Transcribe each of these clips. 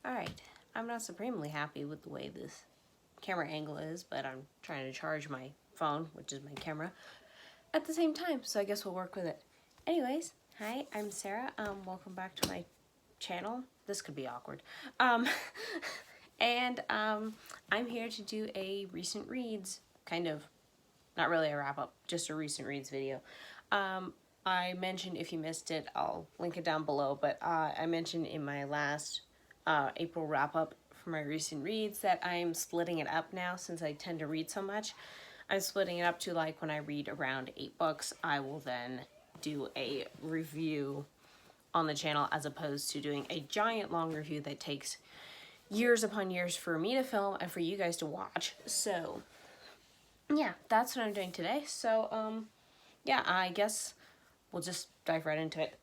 Alright, I'm not supremely happy with the way this camera angle is, but I'm trying to charge my phone, which is my camera, at the same time, so I guess we'll work with it. Anyways, hi, I'm Sarah. Welcome back to my channel. This could be awkward. And I'm here to do a recent reads, kind of, not really a wrap-up, just a recent reads video. I mentioned, if you missed it, I'll link it down below, but I mentioned in my last April wrap-up for my recent reads that I'm splitting it up now since I tend to read so much. I'm splitting it up to, like, when I read around 8 books, I will then do a review on the channel as opposed to doing a giant long review that takes years upon years for me to film and for you guys to watch. So yeah, that's what I'm doing today. So yeah, I guess we'll just dive right into it.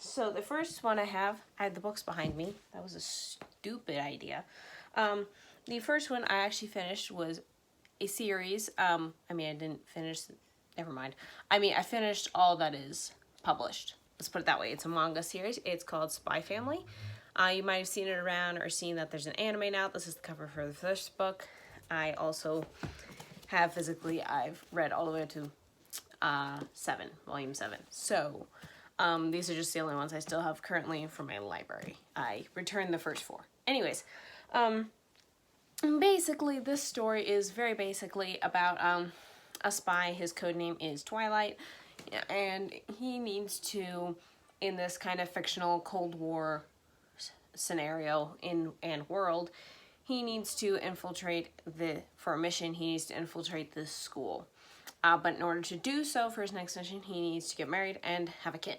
So the first one I had the books behind me. That was a stupid idea. The first one I actually finished was a series. I mean, I didn't finish, never mind. I mean, I finished all that is published. Let's put it that way. It's a manga series. It's called Spy Family. You might have seen it around or seen that there's an anime now. This is the cover for the first book. I also have physically, I've read all the way to volume 7. So these are just the only ones I still have currently from my library. I returned the first 4. Anyways, basically this story is very basically about a spy. His code name is Twilight, and he needs to, in this kind of fictional Cold War scenario and world, he needs to infiltrate for a mission, he needs to infiltrate this school. But in order to do so, for his next mission, he needs to get married and have a kid.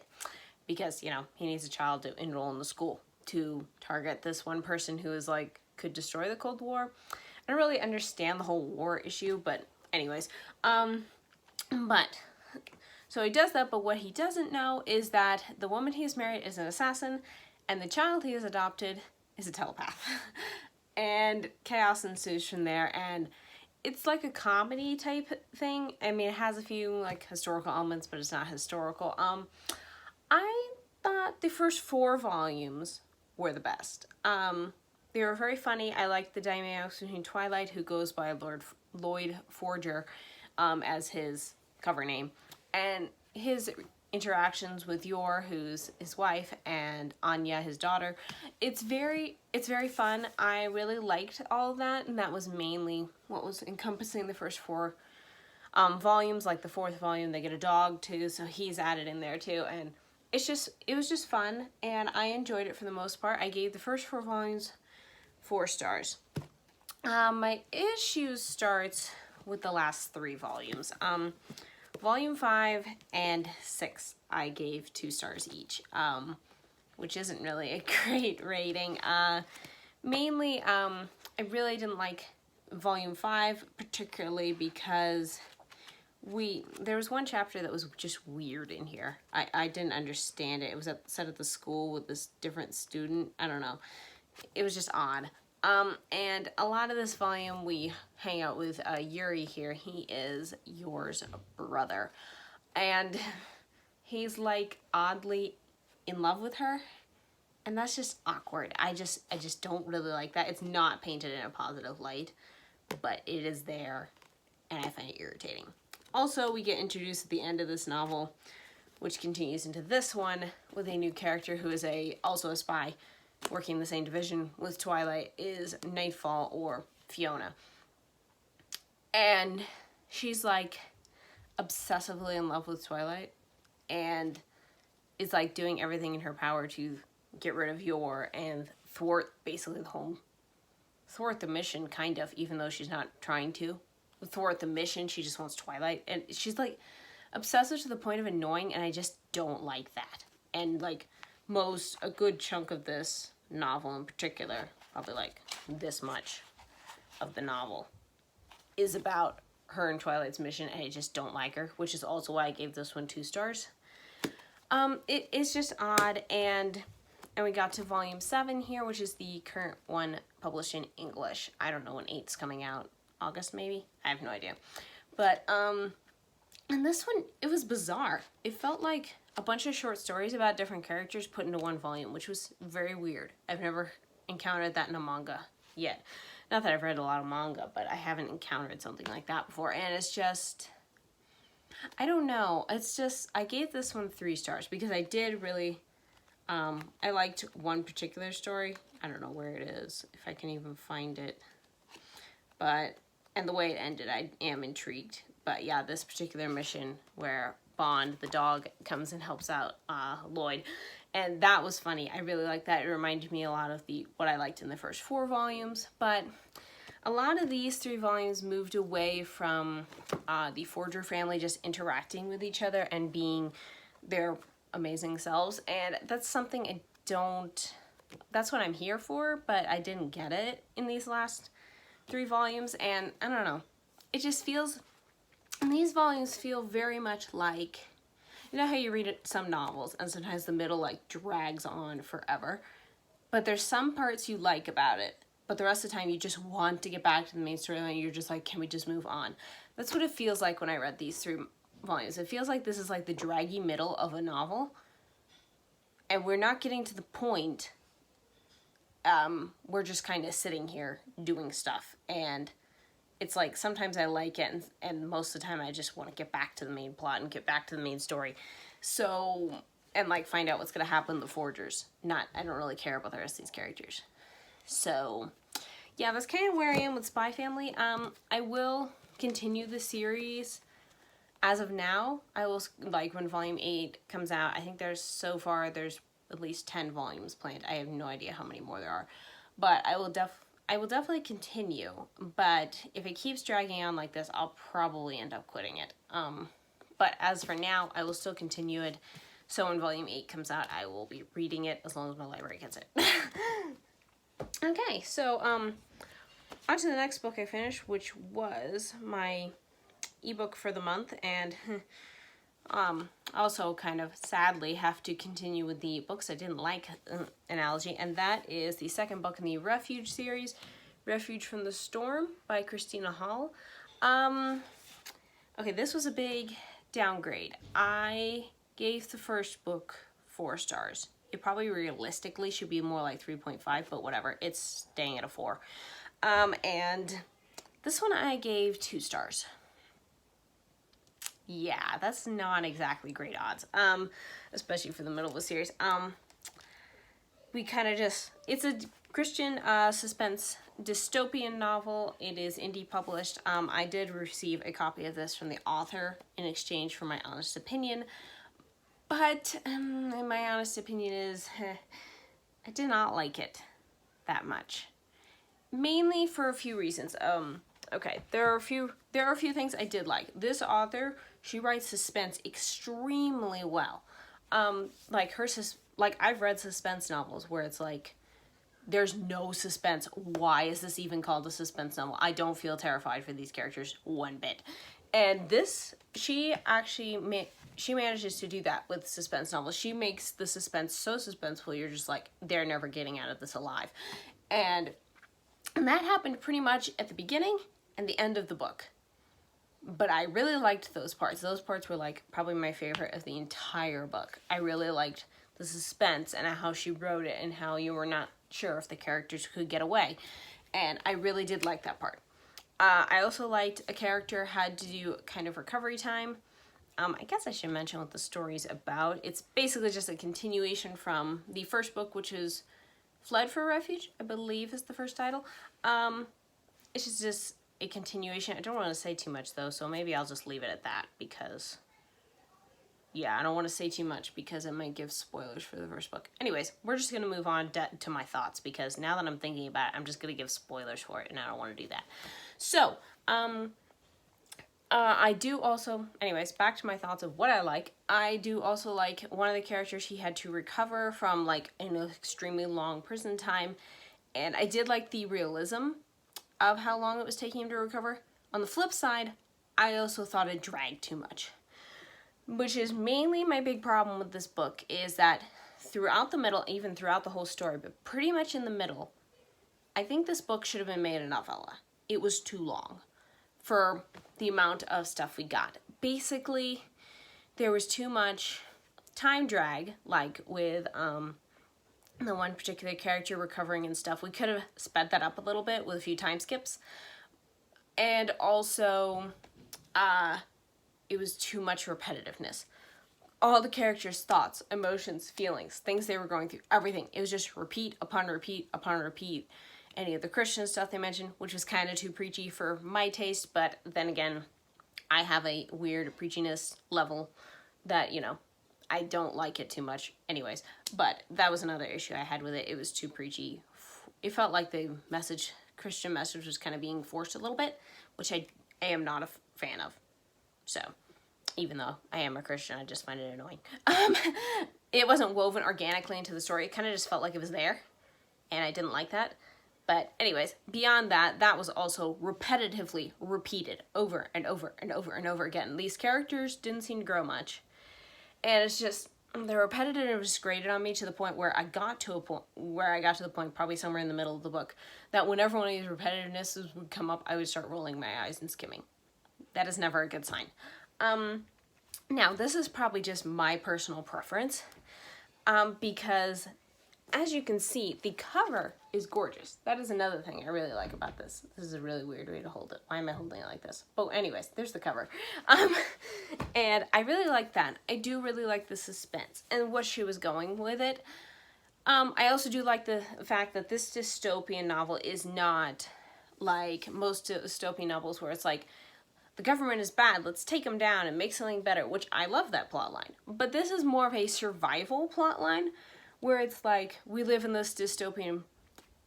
Because, you know, he needs a child to enroll in the school to target this one person who is, like, could destroy the Cold War. I don't really understand the whole war issue, but anyways. So he does that, but what he doesn't know is that the woman he is married is an assassin, and the child he has adopted is a telepath. And chaos ensues from there, and it's like a comedy type thing. I mean, it has a few like historical elements, but it's not historical. I thought the first 4 volumes were the best. They were very funny. I liked the dynamics between Twilight, who goes by Lloyd Forger as his cover name, and his interactions with Yor, who's his wife, and Anya, his daughter. It's very fun. I really liked all of that, and that was mainly what was encompassing the first 4 volumes. Like the 4th volume, they get a dog too, so he's added in there too, and it was just fun, and I enjoyed it for the most part. I gave the first 4 volumes 4 stars. My issue starts with the last 3 volumes. Volume 5 and 6, I gave 2 stars each, which isn't really a great rating. Mainly, I really didn't like Volume 5, particularly because there was one chapter that was just weird in here. I didn't understand it. It was set at the school with this different student. I don't know. It was just odd. And a lot of this volume we hang out with Yuri here. He is Yor's brother. And he's like oddly in love with her. And that's just awkward. I just don't really like that. It's not painted in a positive light, but it is there, and I find it irritating. Also, we get introduced at the end of this novel, which continues into this one, with a new character who is also a spy, working in the same division with Twilight, is Nightfall, or Fiona. And she's like obsessively in love with Twilight, and is like doing everything in her power to get rid of Yor and thwart the mission, kind of, even though she's not trying to thwart the mission. She just wants Twilight, and she's like obsessive to the point of annoying, and I just don't like that. And like a good chunk of this novel in particular, probably like this much of the novel, is about her and Twilight's mission, and I just don't like her, which is also why I gave this one 2 stars. It is just odd, and we got to volume 7 here, which is the current one published in English. I don't know when 8's coming out. August maybe? I have no idea. But and this one, it was bizarre. It felt like a bunch of short stories about different characters put into one volume, which was very weird. I've never encountered that in a manga yet. Not that I've read a lot of manga, but I haven't encountered something like that before. And it's just, I don't know. It's just, I gave this one 3 stars because I did really, I liked one particular story. I don't know where it is, if I can even find it. But, and the way it ended, I am intrigued. But yeah, this particular mission where Bond, the dog, comes and helps out Lloyd. And that was funny. I really liked that. It reminded me a lot of what I liked in the first 4 volumes. But a lot of these 3 volumes moved away from the Forger family just interacting with each other and being their amazing selves. And that's something I don't... That's what I'm here for, but I didn't get it in these last 3 volumes. And I don't know. It just feels... And these volumes feel very much like... You know how you read some novels and sometimes the middle like drags on forever? But there's some parts you like about it, but the rest of the time you just want to get back to the main storyline. You're just like, can we just move on? That's what it feels like when I read these 3 volumes. It feels like this is like the draggy middle of a novel. And we're not getting to the point. We're just kind of sitting here doing stuff. And it's like sometimes I like it, and most of the time I just want to get back to the main plot and get back to the main story. So, and like find out what's going to happen to the Forgers. I don't really care about the rest of these characters. So, yeah, that's kind of where I am with Spy Family. I will continue the series as of now. I will, like, when Volume 8 comes out, I think there's at least 10 volumes planned. I have no idea how many more there are. But I will definitely continue, but if it keeps dragging on like this, I'll probably end up quitting it. But as for now, I will still continue it. So when Volume 8 comes out, I will be reading it as long as my library gets it. Okay, so on to the next book I finished, which was my ebook for the month, and also kind of sadly have to continue with the books I didn't like analogy, and that is the second book in the Refuge series, Refuge from the Storm by Kristina Hall. Okay, this was a big downgrade. I gave the first book 4 stars. It probably realistically should be more like 3.5, but whatever, it's staying at a 4. And this one I gave 2 stars. Yeah, that's not exactly great odds, especially for the middle of the series. We kind of just, it's a Christian suspense dystopian novel. It is indie published. I did receive a copy of this from the author in exchange for my honest opinion, but my honest opinion is I did not like it that much, mainly for a few reasons. Okay, there are a few things I did like. This author, she writes suspense extremely well. Like I've read suspense novels where it's like there's no suspense. Why is this even called a suspense novel? I don't feel terrified for these characters one bit. And this, she manages to do that with suspense novels. She makes the suspense so suspenseful, you're just like, they're never getting out of this alive. And that happened pretty much at the beginning and the end of the book. But I really liked those parts. Those parts were like probably my favorite of the entire book. I really liked the suspense and how she wrote it and how you were not sure if the characters could get away. And I really did like that part. I also liked a character had to do kind of recovery time. I guess I should mention what the story's about. It's basically just a continuation from the first book, which is Fled for Refuge, I believe is the first title. It's just a continuation. I don't want to say too much though, so maybe I'll just leave it at that because, yeah, I don't want to say too much because it might give spoilers for the first book. Anyways, we're just going to move on to my thoughts because now that I'm thinking about it, I'm just going to give spoilers for it and I don't want to do that. So, I do also, anyways, back to my thoughts of what I like. I do also like one of the characters, he had to recover from like an extremely long prison time. And I did like the realism of how long it was taking him to recover. On the flip side, I also thought it dragged too much. Which is mainly my big problem with this book, is that throughout the middle, even throughout the whole story, but pretty much in the middle, I think this book should have been made a novella. It was too long for the amount of stuff we got. Basically, there was too much time drag, like with the one particular character recovering and stuff. We could have sped that up a little bit with a few time skips. And also, it was too much repetitiveness. All the characters' thoughts, emotions, feelings, things they were going through, everything. It was just repeat upon repeat upon repeat. Any of the Christian stuff they mentioned, which was kind of too preachy for my taste, but then again, I have a weird preachiness level that, I don't like it too much anyways. But that was another issue I had with it. It was too preachy. It felt like the Christian message was kind of being forced a little bit, which I am not a fan of. So, even though I am a Christian, I just find it annoying. It wasn't woven organically into the story. It kind of just felt like it was there, and I didn't like that. But anyways, beyond that, that was also repetitively repeated over and over and over and over again. These characters didn't seem to grow much. And it's just, the repetitiveness grated on me to the point where I got to the point, probably somewhere in the middle of the book, that whenever one of these repetitivenesses would come up, I would start rolling my eyes and skimming. That is never a good sign. Now, this is probably just my personal preference, because as you can see, the cover is gorgeous. That is another thing I really like about this. This is a really weird way to hold it. Why am I holding it like this? Oh, anyways, there's the cover. And I really like that. I do really like the suspense and what she was going with it. I also do like the fact that this dystopian novel is not like most dystopian novels where it's like, the government is bad, let's take them down and make something better, which I love that plot line. But this is more of a survival plot line, where it's like, we live in this dystopian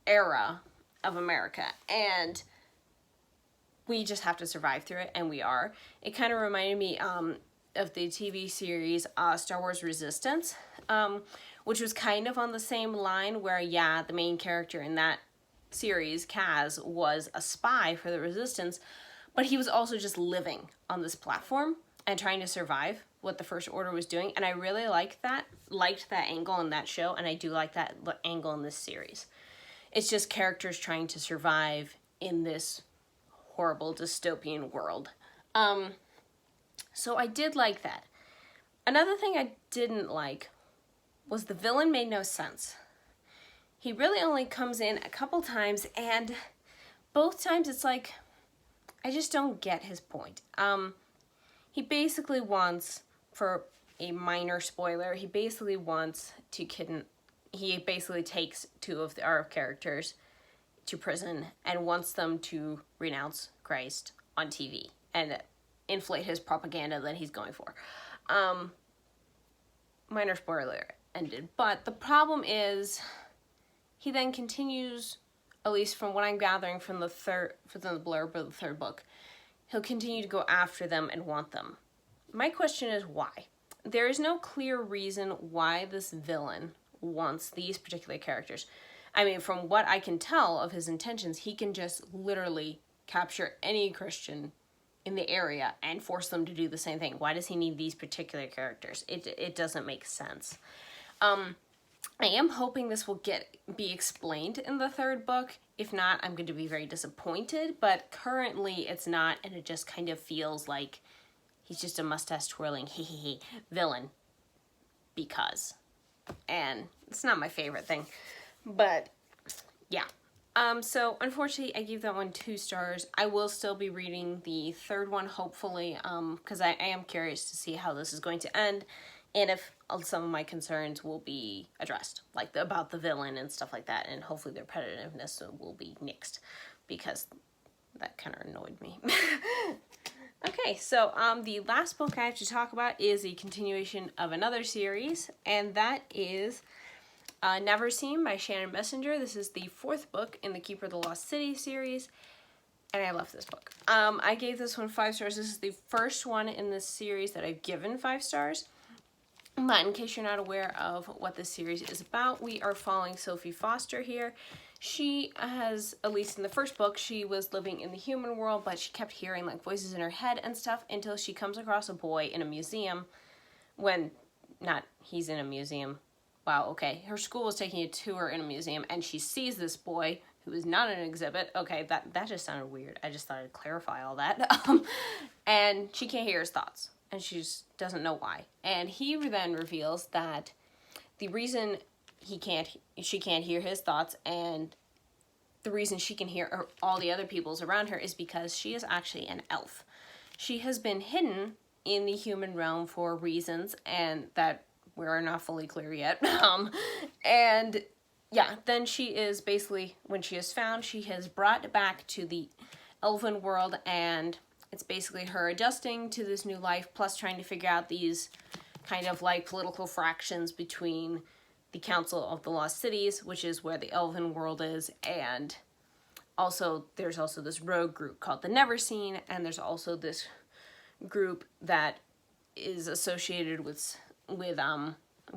era of America, and we just have to survive through it, and we are. It kind of reminded me of the TV series Star Wars Resistance, which was kind of on the same line, where, yeah, the main character in that series, Kaz, was a spy for the Resistance, but he was also just living on this platform and trying to survive what the First Order was doing. And I really liked that angle in that show, and I do like that angle in this series. It's just characters trying to survive in this horrible dystopian world. So I did like that. Another thing I didn't like was the villain made no sense. He really only comes in a couple times, and both times it's like, I just don't get his point. He basically wants, for a minor spoiler, he basically takes two of our characters to prison and wants them to renounce Christ on TV and inflate his propaganda that he's going for. Minor spoiler ended. But the problem is, he then continues, at least from what I'm gathering from the blurb of the third book, he'll continue to go after them and want them. My question is why? There is no clear reason why this villain wants these particular characters. I mean, from what I can tell of his intentions, he can just literally capture any Christian in the area and force them to do the same thing. Why does he need these particular characters? It doesn't make sense. I am hoping this will be explained in the third book. If not, I'm going to be very disappointed, but currently it's not, and it just kind of feels like he's just a mustache twirling villain because. And it's not my favorite thing, but yeah. So unfortunately I gave that one 2 stars. I will still be reading the third one, hopefully, because I am curious to see how this is going to end. And if some of my concerns will be addressed, like about the villain and stuff like that, and hopefully their repetitiveness will be nixed, because that kind of annoyed me. Okay, so the last book I have to talk about is a continuation of another series, and that is Neverseen by Shannon Messenger. This is the 4th book in the Keeper of the Lost City series, and I love this book. I gave this one 5 stars. This is the first one in this series that I've given 5 stars. But in case you're not aware of what this series is about, we are following Sophie Foster here. She has, at least in the first book, she was living in the human world, but she kept hearing like voices in her head and stuff until she comes across a boy in a museum he's in a museum. Wow, okay. Her school was taking a tour in a museum, and she sees this boy who is not in an exhibit. Okay, that just sounded weird. I just thought I'd clarify all that. And she can't hear his thoughts. And she just doesn't know why. And he then reveals that the reason she can't hear his thoughts, and the reason she can hear all the other people's around her is because she is actually an elf. She has been hidden in the human realm for reasons, and that we're not fully clear yet. And yeah, then she is basically, when she is found, she has brought back to the elven world, and it's basically her adjusting to this new life, plus trying to figure out these kind of like political fractions between the Council of the Lost Cities, which is where the elven world is, and also there's also this rogue group called the Neverseen, and there's also this group that is associated with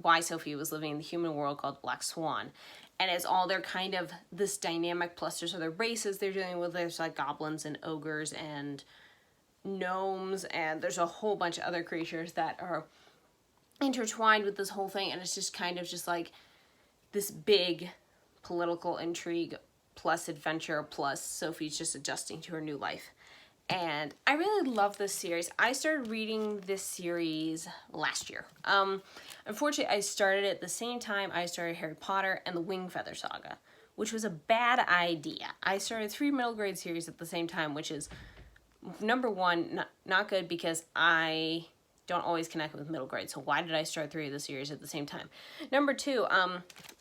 why Sophie was living in the human world called Black Swan. And it's all their kind of this dynamic, plus there's other races they're dealing with. There's like goblins and ogres and gnomes, and there's a whole bunch of other creatures that are intertwined with this whole thing, and it's just kind of just like this big political intrigue plus adventure plus Sophie's just adjusting to her new life. And I really love this series. I started reading this series last year. Unfortunately, I started it at the same time I started Harry Potter and the Wingfeather Saga, which was a bad idea. I started 3 middle grade series at the same time, which is, number one, not good because I don't always connect with middle grade, so why did I start 3 of the series at the same time? Number two,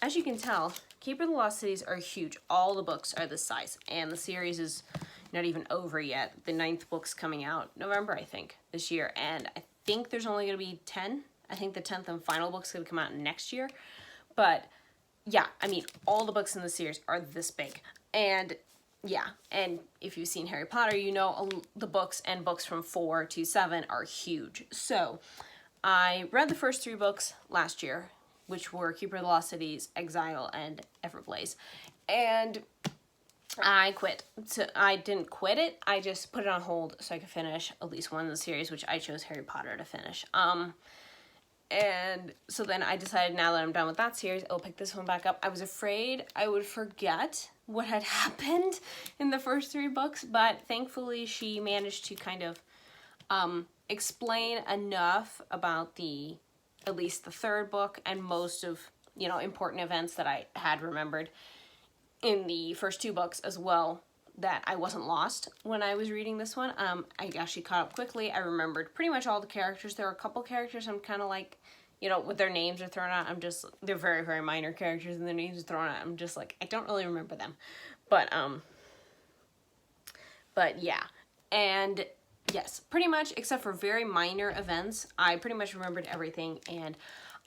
as you can tell, Keeper of the Lost Cities are huge. All the books are this size, and the series is not even over yet. The 9th book's coming out November, I think, this year, and I think there's only going to be 10. I think the 10th and final book's going to come out next year. But yeah, I mean, all the books in the series are this big. And yeah, and if you've seen Harry Potter, you know the books and books from 4 to 7 are huge. So I read the first 3 books last year, which were Keeper of the Lost Cities, Exile, and Everblaze. And I quit. So I didn't quit it. I just put it on hold so I could finish at least one of the series, which I chose Harry Potter to finish. And so then I decided, now that I'm done with that series, I'll pick this one back up. I was afraid I would forget what had happened in the first 3 books, but thankfully she managed to kind of explain enough about at least the 3rd book and most of, important events that I had remembered in the first 2 books as well, that I wasn't lost when I was reading this one. I actually caught up quickly. I remembered pretty much all the characters. There are a couple characters I'm kind of like, with their names are thrown out, they're very, very minor characters and their names are thrown out. I'm just like, I don't really remember them. But yeah. And yes, pretty much, except for very minor events, I pretty much remembered everything, and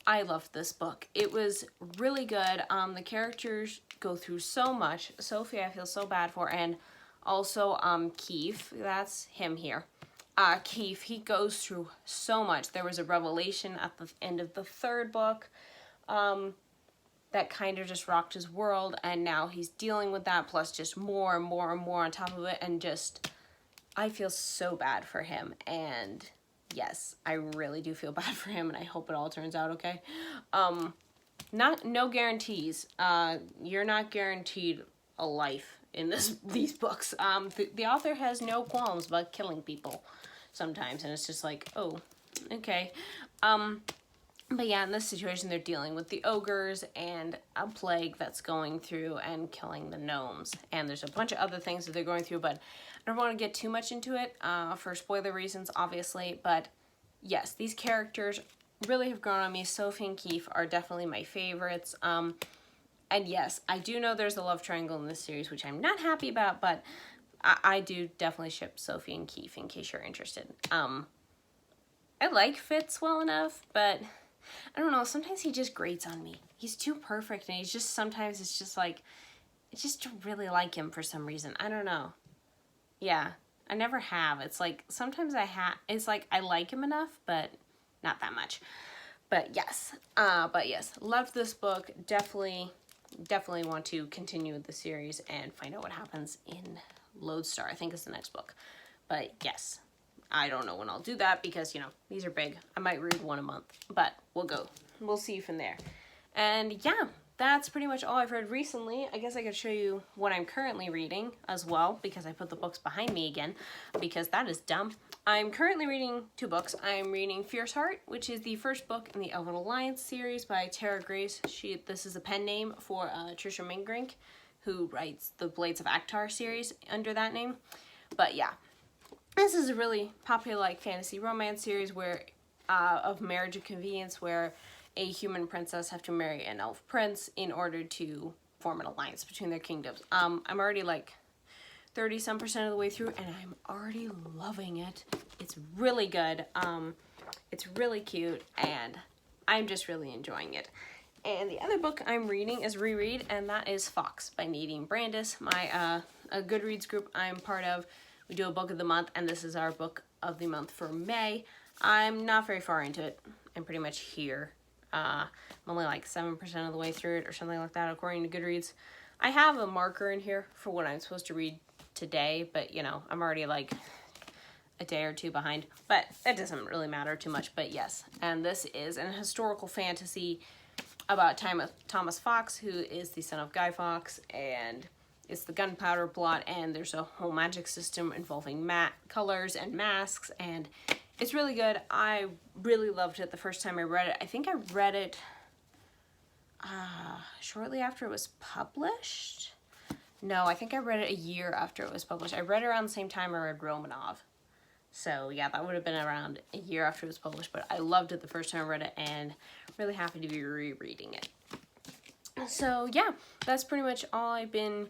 I loved this book. It was really good. The characters go through so much. Sophie, I feel so bad for, and also Keith, that's him here. Keith, he goes through so much. There was a revelation at the end of the 3rd book that kind of just rocked his world, and now he's dealing with that, plus just more and more and more on top of it, and just, I feel so bad for him, and yes, I really do feel bad for him, and I hope it all turns out okay. No guarantees. You're not guaranteed a life in these books. The author has no qualms about killing people sometimes, and it's just like, oh, okay. But yeah, in this situation, they're dealing with the ogres and a plague that's going through and killing the gnomes, and there's a bunch of other things that they're going through, but I don't want to get too much into it for spoiler reasons, obviously. But yes, these characters really have grown on me. Sophie and Keith are definitely my favorites. And yes, I do know there's a love triangle in this series, which I'm not happy about, but I do definitely ship Sophie and Keith, in case you're interested. I like Fitz well enough, but I don't know, sometimes he just grates on me. He's too perfect, and sometimes it's just like, I just don't really like him for some reason. I don't know. Yeah, I never have. It's like, sometimes it's like I like him enough, but not that much. But yes, loved this book. Definitely want to continue with the series and find out what happens in Lodestar, I think is the next book. But yes, I don't know when I'll do that because, these are big. I might read one a month, but we'll see from there. And yeah, that's pretty much all I've read recently. I guess I could show you what I'm currently reading as well, because I put the books behind me again, because that is dumb. I'm currently reading 2 books. I'm reading Fierce Heart, which is the first book in the Elven Alliance series by Tara Grace. This is a pen name for Trisha Mingrink, who writes the Blades of Actar series under that name. But yeah, this is a really popular like fantasy romance series where of marriage of convenience, where a human princess have to marry an elf prince in order to form an alliance between their kingdoms. I'm already like 30-some% of the way through, and I'm already loving it. It's really good. It's really cute, and I'm just really enjoying it. And the other book I'm reading is Reread, and that is Fox by Nadine Brandis, my a Goodreads group I'm part of. We do a book of the month, and this is our book of the month for May. I'm not very far into it. I'm pretty much here. I'm only like 7% of the way through it or something like that according to Goodreads. I have a marker in here for what I'm supposed to read today, but you know, I'm already like a day or 2 behind, but that doesn't really matter too much. But yes, and this is an historical fantasy about Thomas Fox, who is the son of Guy Fawkes, and it's the Gunpowder Plot, and there's a whole magic system involving colors and masks, and it's really good. I really loved it the first time I read it. I think I read it shortly after it was published. No, I think I read it a year after it was published. I read it around the same time I read Romanov. So yeah, that would have been around a year after it was published, but I loved it the first time I read it, and really happy to be rereading it. So yeah, that's pretty much all I've been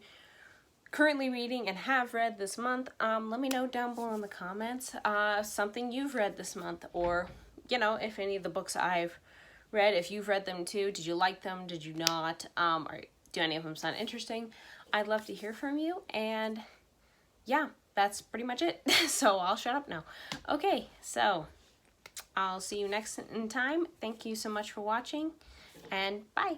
currently reading and have read this month. Let me know down below in the comments something you've read this month, or you know, if any of the books I've read, if you've read them too. Did you like them? Did you not? Or do any of them sound interesting? I'd love to hear from you. And yeah, that's pretty much it. So I'll shut up now. Okay, so I'll see you next time. Thank you so much for watching, and bye.